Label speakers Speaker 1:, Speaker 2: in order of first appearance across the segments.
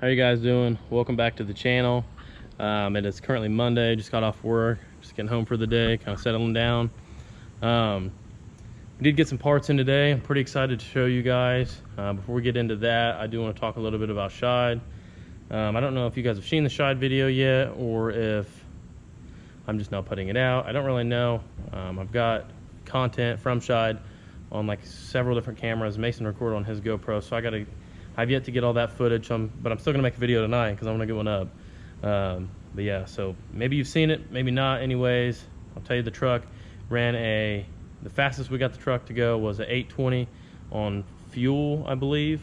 Speaker 1: How you guys doing? Welcome back to the channel. It is currently Monday. Just got off work, just getting home for the day, kind of settling down. We did get some parts in today. I'm pretty excited to show you guys. Before we get into that, I do want to talk a little bit about Scheid. I don't know if you guys have seen the Scheid video yet, or if I'm just now putting it out. I don't really know. I've got content from Scheid on like several different cameras. Mason recorded on his GoPro, so I've yet to get all that footage, but I'm still gonna make a video tonight because I want to get one up. But yeah, so maybe you've seen it, maybe not. Anyways, I'll tell you, the truck ran the fastest we got the truck to go was a 820 on fuel, I believe.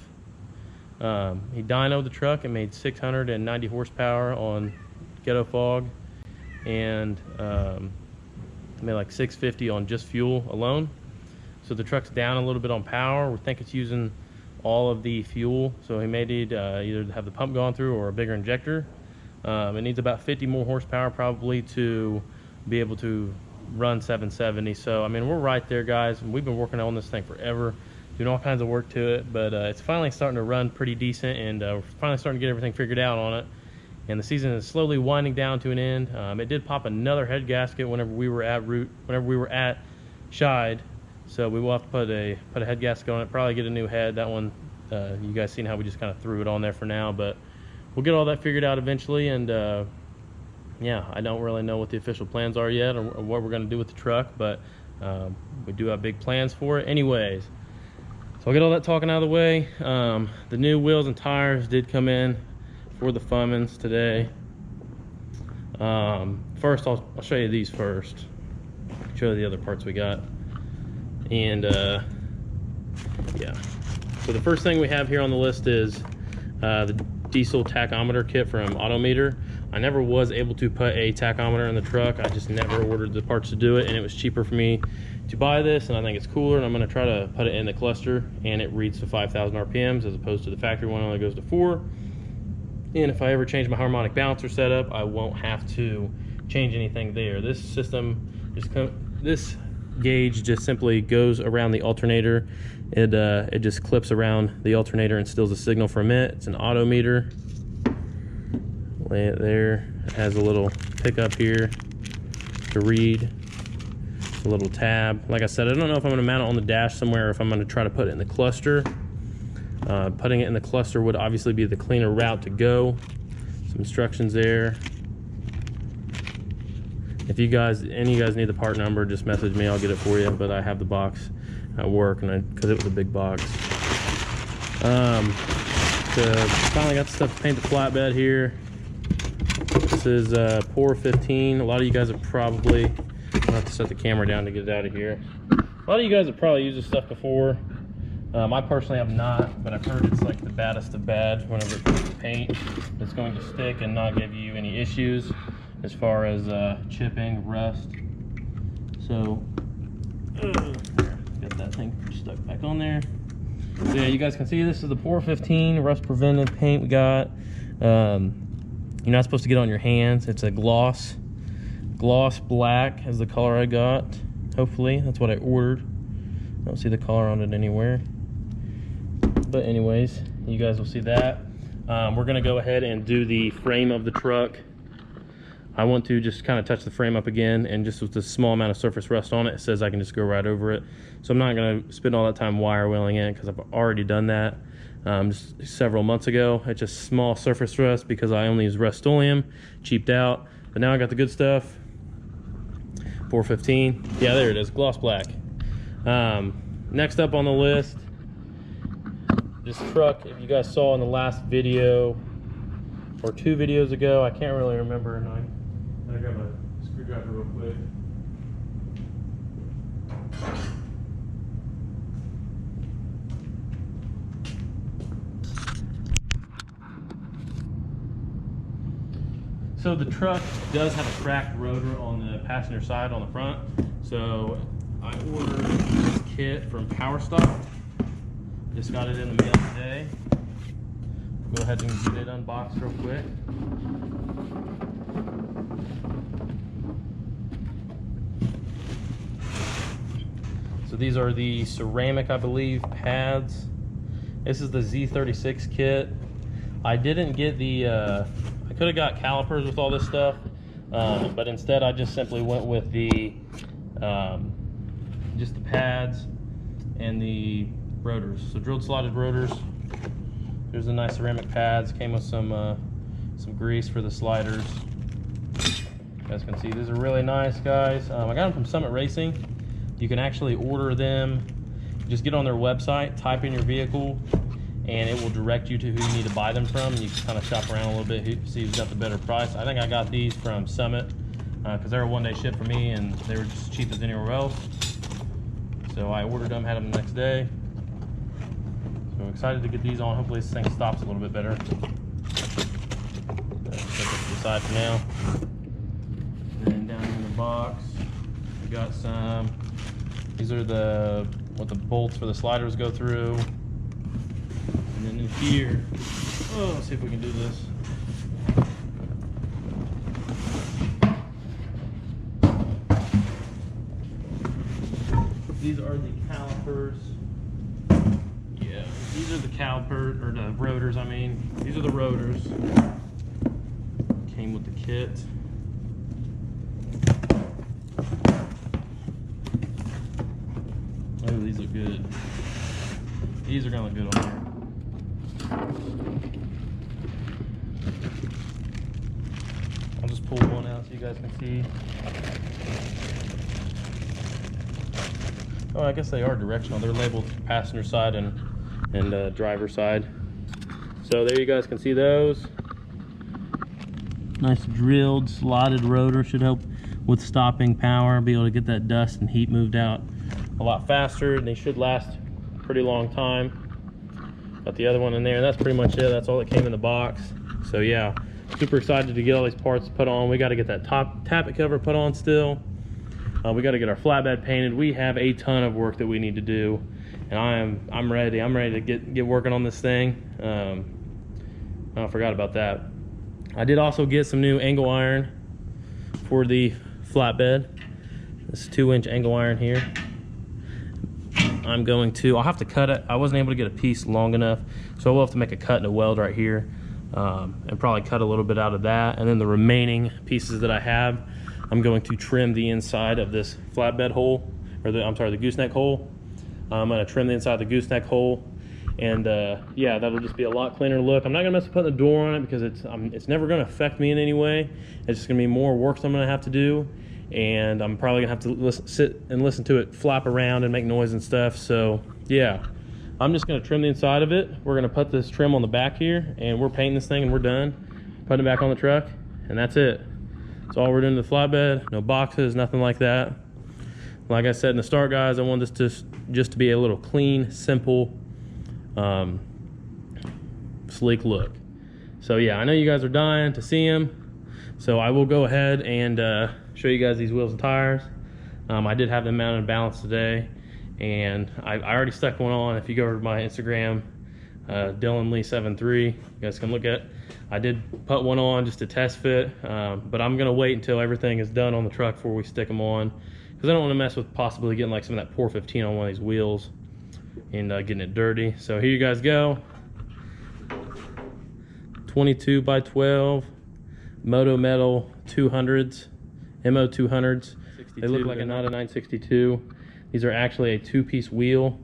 Speaker 1: He dynoed the truck and made 690 horsepower on Ghetto Fog, and made like 650 on just fuel alone. So the truck's down a little bit on power. We think it's using all of the fuel, so he may need either have the pump gone through or a bigger injector. It needs about 50 more horsepower probably to be able to run 770. So I mean, we're right there, guys. We've been working on this thing forever, doing all kinds of work to it, but it's finally starting to run pretty decent, and we're finally starting to get everything figured out on it. And the season is slowly winding down to an end. It did pop another head gasket whenever we were at Scheid, so we will have to put a head gasket on it, probably get a new head. That one, you guys seen how we just kind of threw it on there for now, but we'll get all that figured out eventually. And yeah, I don't really know what the official plans are yet, or what we're going to do with the truck, but we do have big plans for it. Anyways, so I'll get all that talking out of the way. The new wheels and tires did come in for the Fummins today. First, I'll show you these first, show you the other parts we got. And yeah, so the first thing we have here on the list is the diesel tachometer kit from Autometer. I never was able to put a tachometer in the truck. I just never ordered the parts to do it, and it was cheaper for me to buy this, and I think it's cooler, and I'm going to try to put it in the cluster, and it reads to 5,000 RPMs as opposed to the factory one only goes to 4. And if I ever change my harmonic balancer setup, I won't have to change anything there. This system this gauge just simply goes around the alternator. It just clips around the alternator and steals a signal from it. It's an Autometer. Lay it there. It has a little pickup here to read, a little tab. Like I said, I don't know if I'm going to mount it on the dash somewhere, or if I'm going to try to put it in the cluster. Putting it in the cluster would obviously be the cleaner route to go. Some instructions there. If any of you guys need the part number, just message me, I'll get it for you. But I have the box at work, and because it was a big box. Finally got the stuff to paint the flatbed here. This is POR 15. A lot of you guys have probably, I'll have to set the camera down to get it out of here. A lot of you guys have probably used this stuff before. I personally have not, but I've heard it's like the baddest of bad whenever it comes to paint. It's going to stick and not give you any issues as far as chipping, rust. So, get that thing stuck back on there. So yeah, you guys can see this is the POR 15 rust preventive paint we got. You're not supposed to get on your hands. It's a gloss black is the color I got. Hopefully, that's what I ordered. I don't see the color on it anywhere. But anyways, you guys will see that. We're gonna go ahead and do the frame of the truck. I want to just kind of touch the frame up again, and just with the small amount of surface rust on it, it says I can just go right over it. So I'm not gonna spend all that time wire wheeling it, because I've already done that just several months ago. It's just small surface rust because I only use Rust-Oleum, cheaped out. But now I got the good stuff. 415, yeah, there it is, gloss black. Next up on the list, this truck, if you guys saw in the last video or 2 videos ago, I can't really remember. And I'm gonna grab a screwdriver real quick. So the truck does have a cracked rotor on the passenger side on the front. So I ordered this kit from PowerStop. Just got it in the mail today. Go ahead and get it unboxed real quick. So these are the ceramic, I believe, pads. This is the Z36 kit. I didn't get the, I could have got calipers with all this stuff, but instead I just simply went with the, just the pads and the rotors. So drilled slotted rotors. There's the nice ceramic pads. Came with some grease for the sliders. You guys can see these are really nice, guys. I got them from Summit Racing. You can actually order them. Just get on their website, type in your vehicle, and it will direct you to who you need to buy them from. And you can kind of shop around a little bit, see who's got the better price. I think I got these from Summit because they were one-day ship for me, and they were just as cheap as anywhere else. So I ordered them, had them the next day. So excited to get these on. Hopefully this thing stops a little bit better. Set this to the side for now. And then down in the box, we got some. These are what the bolts for the sliders go through. And then in here, oh, let's see if we can do this. These are the calipers. Yeah, these are the calipers, or the rotors, I mean. These are the rotors. Came with the kit. Oh, these look good. These are gonna look good on here. I'll just pull one out so you guys can see. Oh, I guess they are directional. They're labeled passenger side and driver side. So there you guys can see those. Nice drilled, slotted rotor. Should help with stopping power. Be able to get that dust and heat moved out a lot faster. And they should last a pretty long time. Got the other one in there. And that's pretty much it. That's all that came in the box. So yeah, super excited to get all these parts put on. We got to get that top tappet cover put on still. We got to get our flatbed painted. We have a ton of work that we need to do, and I'm ready. I'm ready to get working on this thing. I forgot about that. I did also get some new angle iron for the flatbed. This 2-inch angle iron here. I'll have to cut it. I wasn't able to get a piece long enough, so I will have to make a cut and a weld right here, and probably cut a little bit out of that. And then the remaining pieces that I have, I'm going to trim the inside of this flatbed hole, or the gooseneck hole. I'm going to trim the inside of the gooseneck hole, and yeah, that'll just be a lot cleaner look. I'm not going to mess with putting the door on it because it's never going to affect me in any way. It's just going to be more work that I'm going to have to do, and I'm probably going to have to sit and listen to it flap around and make noise and stuff. So yeah, I'm just going to trim the inside of it. We're going to put this trim on the back here, and we're painting this thing, and we're done. Putting it back on the truck, and that's it. That's all we're doing to the flatbed. No boxes, nothing like that. Like I said in the start, guys, I want this just to be a little clean, simple, sleek look. So yeah, I know you guys are dying to see them, so I will go ahead and show you guys these wheels and tires. I did have them mounted and balanced today, and I already stuck one on. If you go over to my Instagram, Dylan Lee 73, you guys can look at. I did put one on just to test fit, but I'm gonna wait until everything is done on the truck before we stick them on, because I don't want to mess with possibly getting like some of that Pour 15 on one of these wheels and getting it dirty. So here you guys go. 22 by 12 Moto Metal 200s, MO 200s. They look like a Nada 962. These are actually a 2-piece wheel,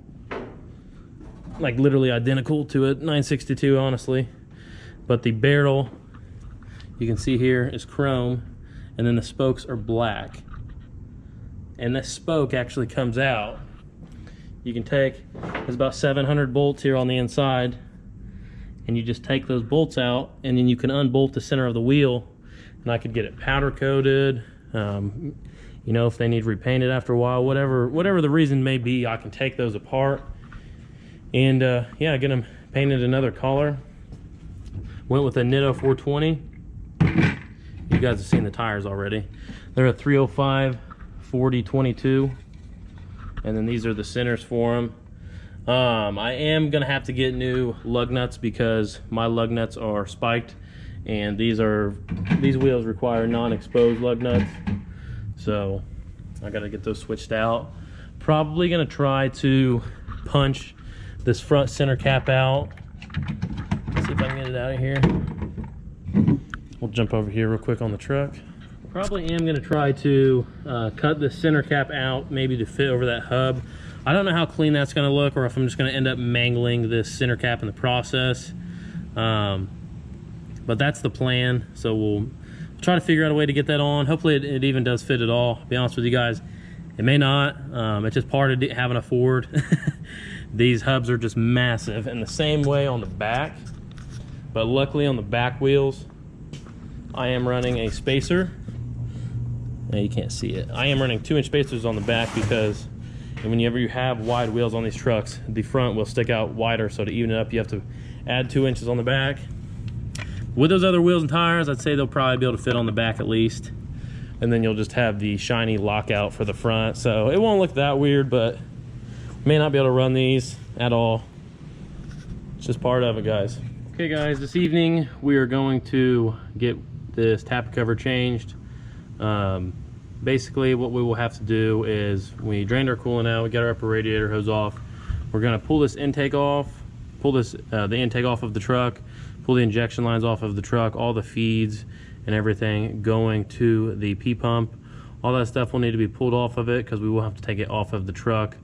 Speaker 1: like literally identical to a 962, honestly. But the barrel, you can see here, is chrome, and then the spokes are black. And this spoke actually comes out. You can take, there's about 700 bolts here on the inside, and you just take those bolts out, and then you can unbolt the center of the wheel, and I could get it powder coated. You know, if they need repainted after a while, whatever the reason may be, I can take those apart and yeah, get them painted another color. Went with a Nitto 420. You guys have seen the tires already. They're a 305 4022, and then these are the centers for them. I am gonna have to get new lug nuts because my lug nuts are spiked, and these wheels require non-exposed lug nuts, so I gotta get those switched out. Probably gonna try to punch this front center cap out. See see if I can get it out of here. We'll jump over here real quick on the truck. Probably am going to try to cut the center cap out, maybe to fit over that hub. I don't know how clean that's going to look, or if I'm just going to end up mangling this center cap in the process. But that's the plan. So we'll try to figure out a way to get that on. Hopefully it even does fit at all. To be honest with you guys, it may not. It's just part of having a Ford. These hubs are just massive, and the same way on the back. But luckily on the back wheels, I am running a spacer. Now you can't see it. I am running 2-inch spacers on the back because whenever you have wide wheels on these trucks, the front will stick out wider. So to even it up, you have to add 2 inches on the back. With those other wheels and tires, I'd say they'll probably be able to fit on the back at least. And then you'll just have the shiny lockout for the front. So it won't look that weird, but may not be able to run these at all. It's just part of it, guys. Okay guys, this evening we are going to get this tappet cover changed. Basically what we will have to do is we drained our coolant out, we got our upper radiator hose off. We're gonna pull this intake off, pull this the intake off of the truck, pull the injection lines off of the truck, all the feeds and everything going to the P pump. All that stuff will need to be pulled off of it because we will have to take it off of the truck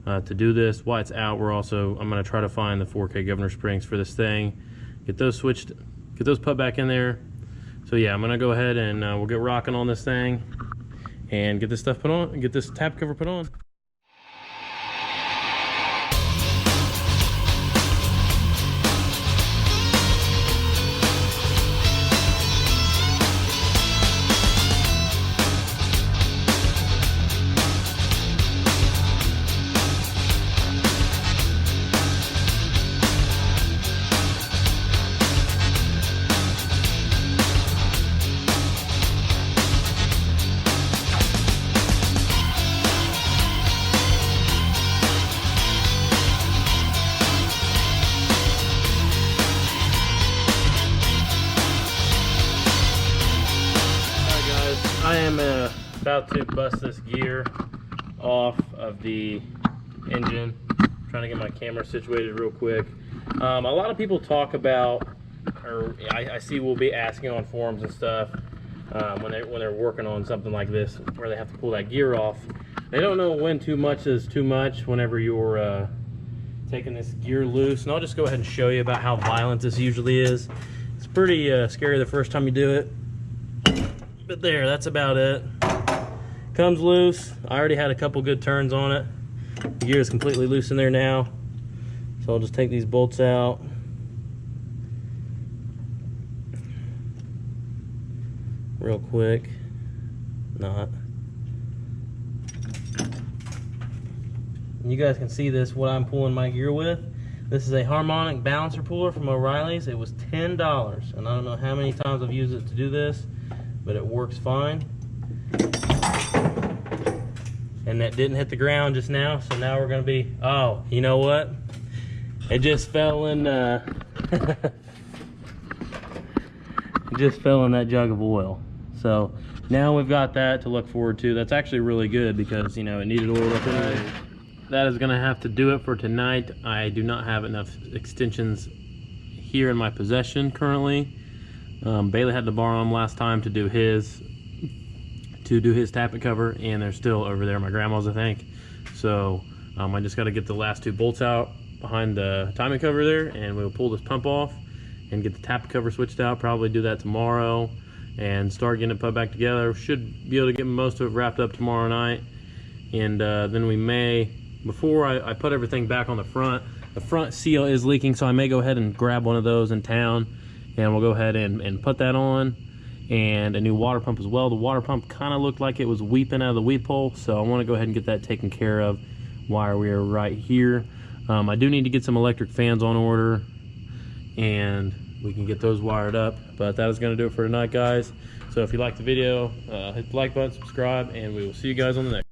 Speaker 1: to do this. While it's out, I'm gonna try to find the 4K governor springs for this thing, get those switched, get those put back in there. So yeah, I'm gonna go ahead and we'll get rocking on this thing and get this stuff put on, get this tap cover put on. I am about to bust this gear off of the engine. I'm trying to get my camera situated real quick. A lot of people talk about, or I see will be asking on forums and stuff when they're working on something like this where they have to pull that gear off. They don't know when too much is too much whenever you're taking this gear loose. And I'll just go ahead and show you about how violent this usually is. It's pretty scary the first time you do it. But there, that's about it. Comes loose. I already had a couple good turns on it. The gear is completely loose in there now. So I'll just take these bolts out. Real quick. Not. You guys can see this, what I'm pulling my gear with. This is a harmonic balancer puller from O'Reilly's. It was $10, and I don't know how many times I've used it to do this, but it works fine. And that didn't hit the ground just now, so now we're gonna be, oh, you know what? It just fell in, it just fell in that jug of oil. So now we've got that to look forward to. That's actually really good because, you know, it needed oil up in there. That is gonna have to do it for tonight. I do not have enough extensions here in my possession currently. Bailey had to borrow them last time to do his tappet cover, and they're still over there at my grandma's, I think. So I just got to get the last 2 bolts out behind the timing cover there, and we'll pull this pump off and get the tappet cover switched out. Probably do that tomorrow and start getting it put back together. Should be able to get most of it wrapped up tomorrow night, and then we may, before I put everything back on the front seal is leaking, so I may go ahead and grab one of those in town, and we'll go ahead and put that on, and a new water pump as well. The water pump kind of looked like it was weeping out of the weep hole, so I want to go ahead and get that taken care of while we are right here. I do need to get some electric fans on order, and we can get those wired up. But that is going to do it for tonight, guys. So if you liked the video, hit the like button, subscribe, and we will see you guys on the next.